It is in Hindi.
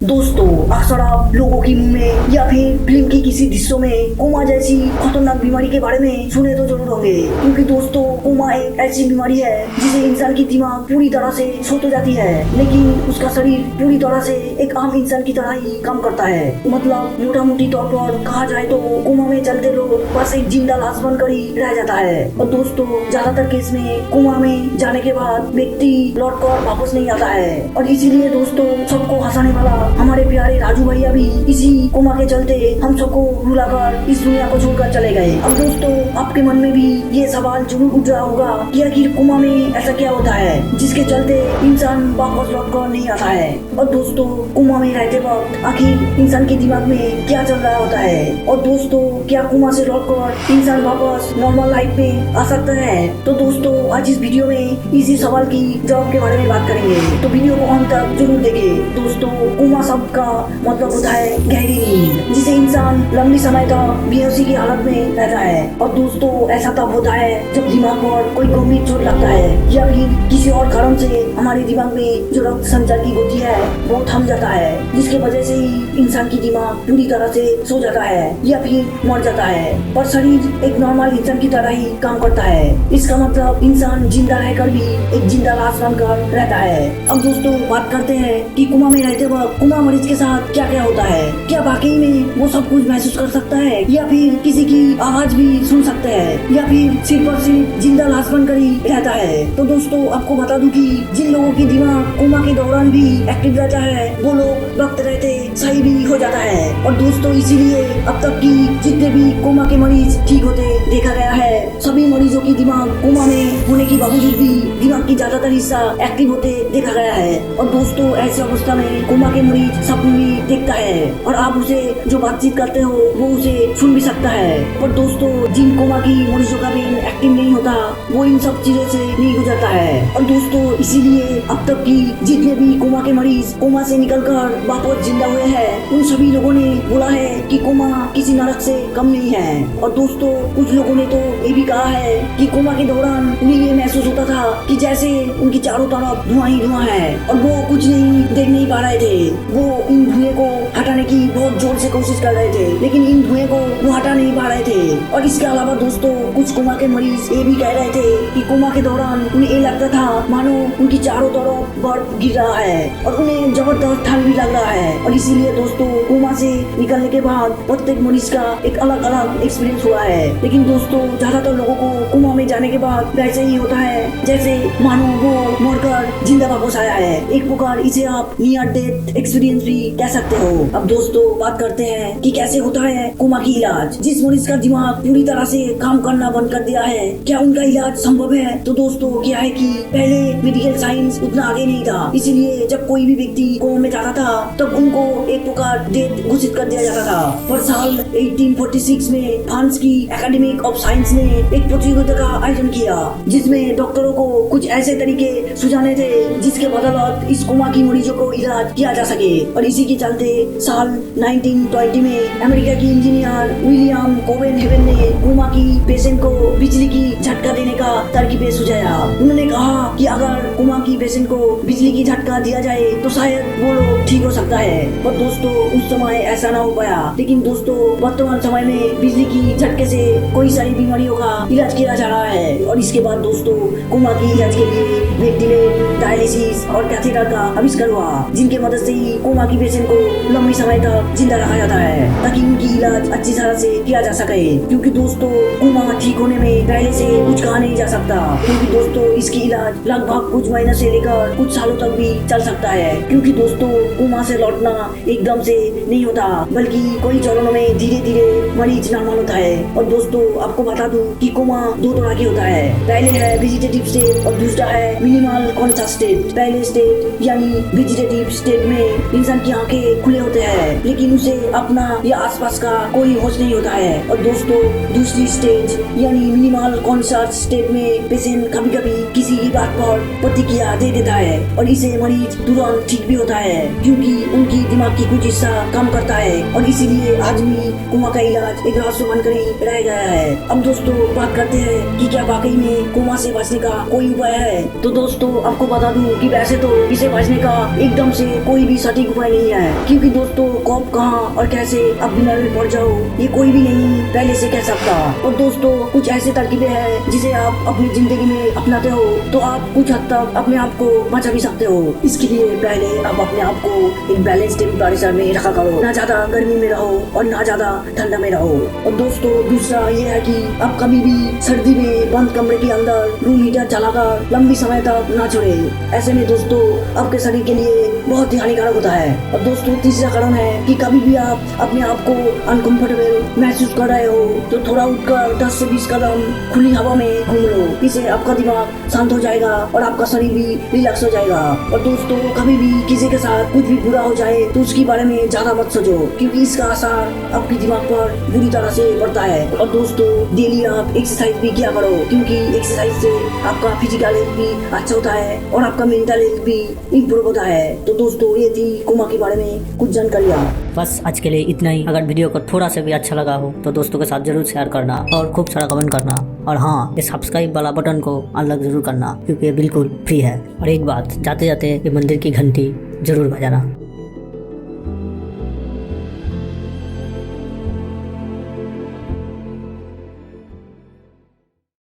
दोस्तों, अक्सर आप लोगों के मुंह में या फिर फिल्म के किसी हिस्सों में कोमा जैसी खतरनाक बीमारी के बारे में सुने तो जरूर होंगे। क्योंकि दोस्तों, कोमा एक ऐसी बीमारी है जिसे इंसान की दिमाग पूरी तरह से सो तो जाती है, लेकिन उसका शरीर पूरी तरह से एक आम इंसान की तरह ही काम करता है। मतलब मोटा मोटी तौर पर कहा जाए तो कोमा में चलते लोग बस एक जिंदा लाश बनकर ही रह जाता है। और दोस्तों, ज्यादातर केस में कोमा में जाने के बाद व्यक्ति लौट कर वापस नहीं आता है। और इसीलिए दोस्तों, सबको हंसाने वाला हमारे प्यारे राजू भैया भी इसी कोमा के चलते हम सबको रुलाकर इस दुनिया को छोड़कर चले गए। अब दोस्तों, आपके मन में भी ये सवाल जरूर उठ रहा होगा कि आखिर कोमा में ऐसा क्या होता है जिसके चलते इंसान वापस लौट कर नहीं आता है। और दोस्तों, कोमा में रहते वक्त आखिर इंसान के दिमाग में क्या चल रहा होता है, और दोस्तों, क्या कोमा से लौटकर इंसान वापस नॉर्मल लाइफ में आ सकता है। तो दोस्तों, आज इस वीडियो में इसी सवाल की जवाब के बारे में बात करेंगे, तो वीडियो को अंत तक जरूर देखें। दोस्तों, कोमा शब्द का मतलब होता है गहरी नींद, जिसे इंसान लंबी समय तक बेहोशी की हालत में रहता है। और दोस्तों, ऐसा तब होता है जब दिमाग पर कोई गंभीर चोट लगता है या फिर किसी और कारण से हमारे दिमाग में जो रक्त संचार की गति है वो थम जाता है, जिसके वजह से ही इंसान की दिमाग पूरी तरह से सो जाता है या फिर मर जाता है, और शरीर एक नॉर्मल इंसान की तरह ही काम करता है। इसका मतलब इंसान जिंदा रहकर भी एक जिंदा लाश बनकर रहता है। अब दोस्तों, बात करते हैं कि कोमा में रहते वक्त कोमा मरीज के साथ क्या क्या होता है। क्या वाकई में वो सब कुछ महसूस कर सकता है, या फिर किसी की आवाज भी सुन सकता है, या फिर सिर्फ और सिर्फ जिंदा लाश बनकर ही रहता है। तो दोस्तों, आपको बता दूं कि जिन लोगों की दिमाग कोमा के दौरान भी एक्टिव रहता है वो लोग वक्त रहते सही भी हो जाता है। और दोस्तों, इसीलिए अब तक की जितने भी कोमा के मरीज ठीक होते देखा गया है, सभी मरीजों की दिमाग कोमा में होने के बावजूद भी दिमाग की ज्यादातर हिस्सा एक्टिव होते देखा गया है। और दोस्तों, ऐसी अवस्था में कोमा के मरीज सपने भी देखता है, और आप उसे जो बातचीत करते हो वो उसे सुन भी सकता है। पर दोस्तों, जिन कोमा की मरीजों का ब्रेन एक्टिव नहीं होता वो इन सब चीजों से नहीं गुजरता है। और दोस्तों, इसीलिए अब तक की जितने भी कोमा के मरीज कोमा से निकलकर वापस जिंदा हुए हैं, उन सभी लोगों ने बोला है कि कोमा किसी नरक से कम नहीं है। और दोस्तों, कुछ लोगों ने तो ये भी कहा है कि कोमा के दौरान उन्हें ये महसूस होता था कि जैसे उनकी चारों तरफ धुआं ही धुआं है, और वो कुछ नहीं देख नहीं पा रहे थे। वो इन धुएं को हटाने की बहुत जोर से कोशिश कर रहे थे, लेकिन इन धुएं को वो हटा नहीं पा रहे थे। और इसके अलावा दोस्तों, कुछ कोमा के मरीज ये भी कह रहे थे कि कोमा के दौरान उन्हें ये लगता था मानो उनकी चारों तरफ बर्फ गिर रहा है, और उन्हें जबरदस्त ठंड भी लग रहा है। और इसीलिए दोस्तों, कोमा से निकलने के बाद प्रत्येक मरीज का एक अलग अलग एक्सपीरियंस हुआ है। लेकिन दोस्तों, ज्यादातर लोगों को कोमा में जाने के बाद वैसे ही होता है जैसे मानो वो मरकर जिंदा वापस आया है। एक प्रकार इसे आप नियर डेथ एक्सपीरियंस भी कह सकते हो। अब दोस्तों, बात करते हैं कि कैसे होता है कोमा की इलाज। जिस मरीज का दिमाग पूरी तरह से काम करना बंद कर दिया है, क्या उनका इलाज संभव है? तो दोस्तों, क्या है कि पहले मेडिकल साइंस उतना आगे नहीं था, इसीलिए जब कोई भी व्यक्ति कोमा में जाता था तब उनको एक प्रकार डेथ घोषित कर दिया जाता था। पर साल 1846 में फ्रांस की एकेडमिक ऑफ साइंस ने एक प्रतियोगिता का आयोजन किया, जिसमें डॉक्टरों को कुछ ऐसे तरीके सुझाने थे जिसके बदौलत इस कोमा की मरीजों को इलाज किया जा सके। और इसी के चलते साल 1920 में अमेरिका की इंजीनियर विलियम कोवेन हेवन ने कोमा की पेशेंट को बिजली की झटका देने का तरकीब सुझाया। उन्होंने कहा कि अगर कोमा की पेशेंट को बिजली की झटका दिया जाए तो शायद वो लोग ठीक हो सकता है। पर दोस्तों, उस समय ऐसा ना हो पाया। लेकिन दोस्तों, वर्तमान समय में बिजली की झटके से कोई सारी बीमारियों का इलाज किया जा रहा है। और इसके बाद दोस्तों, कोमा की इलाज के लिए वेंटिलेटर, डायलिसिस और कैथेटर का आविष्कार हुआ, जिनके मदद से ही कोमा की पेशेंट को लंबी समय तक जिंदा रखा जाता है ताकि उनकी इलाज अच्छी तरह से किया जा सके। क्योंकि दोस्तों, कोमा ठीक होने में पहले से कुछ कहा नहीं जा सकता, क्योंकि दोस्तों, इसकी इलाज लगभग कुछ महीनों से लेकर कुछ सालों तक भी चल सकता है। क्योंकि दोस्तों, कोमा से लौटना एकदम से नहीं होता, बल्कि कई चरणों में धीरे धीरे मरीज नॉर्मल होता है। और दोस्तों, आपको बता दूं कि कोमा दो तरह की होता है। पहले है वेजिटेटिव स्टेट और दूसरा है मिनिमल कॉन्शियस स्टेट। पहले स्टेट यानी वेजिटेटिव स्टेट में इंसान की आंखें खुले होते हैं, लेकिन उसे अपना या आसपास का कोई होश नहीं होता है। और दोस्तों दूसरी स्टेज यानी मिनिमल कॉन्सर्ट स्टेज में पेशेंट कभी कभी किसी की बात पर प्रतिक्रिया दे देता है और इसे मरीज तुरंत ठीक भी होता है क्योंकि उनकी दिमाग की कुछ हिस्सा काम करता है और इसीलिए आज भी कोमा का इलाज एक रहस्य बनकर ही रह गया है। अब दोस्तों बात करते हैं कि क्या वाकई में कोमा से बचने का कोई उपाय है। तो दोस्तों आपको बता दूं कि वैसे तो इसे बचने का एकदम से कोई भी सटीक उपाय नहीं है क्योंकि दोस्तों कब कहां और कैसे आप बीमारी में पड़ जाओ ये कोई भी नहीं पहले से कह सकता। और दोस्तों कुछ ऐसे तरकीबें हैं जिसे आप अपनी जिंदगी में अपनाते हो तो आप कुछ हद तक अपने आप को बचा भी सकते हो। इसके लिए पहले आप अपने आप को एक बैलेंस टेम्परेचर में रखा करो, ना ज्यादा गर्मी में रहो और ना ज्यादा ठंडा में रहो। और दोस्तों दूसरा ये है कि आप कभी भी सर्दी में बंद कमरे के अंदर रूम हीटर चलाकर लंबी समय तक ना छोड़े। ऐसे में दोस्तों आपके शरीर के लिए बहुत ही हानिकारक होता है। और दोस्तों तीसरा कारण है कि कभी भी आप अपने आप को अनकंफर्टेबल महसूस कर रहे हो तो थोड़ा उठकर 10 से 20 कदम खुली हवा में घूम लो। इससे आपका दिमाग शांत हो जाएगा और आपका शरीर भी रिलैक्स हो जाएगा। और दोस्तों कभी भी किसी के साथ कुछ भी बुरा हो जाए तो उसके बारे में ज्यादा मत सोचो क्योंकि इसका असर आपके दिमाग पर बुरी तरह से पड़ता है। और दोस्तों डेली आप एक्सरसाइज भी किया करो क्योंकि एक्सरसाइज से आपका फिजिकल हेल्थ भी अच्छा होता है और आपका मेंटल हेल्थ भी इम्प्रूव होता है। तो दोस्तों ये थी कोमा के बारे में कुछ जानकारियाँ। बस आज के लिए इतना ही। अगर वीडियो को थोड़ा सा भी अच्छा लगा हो तो दोस्तों के साथ जरूर शेयर करना और खूब सारा कमेंट करना। और हाँ, ये सब्सक्राइब वाला बटन को अनलॉक जरूर करना क्योंकि ये बिल्कुल फ्री है। और एक बात, जाते जाते ये मंदिर की घंटी जरूर बजाना।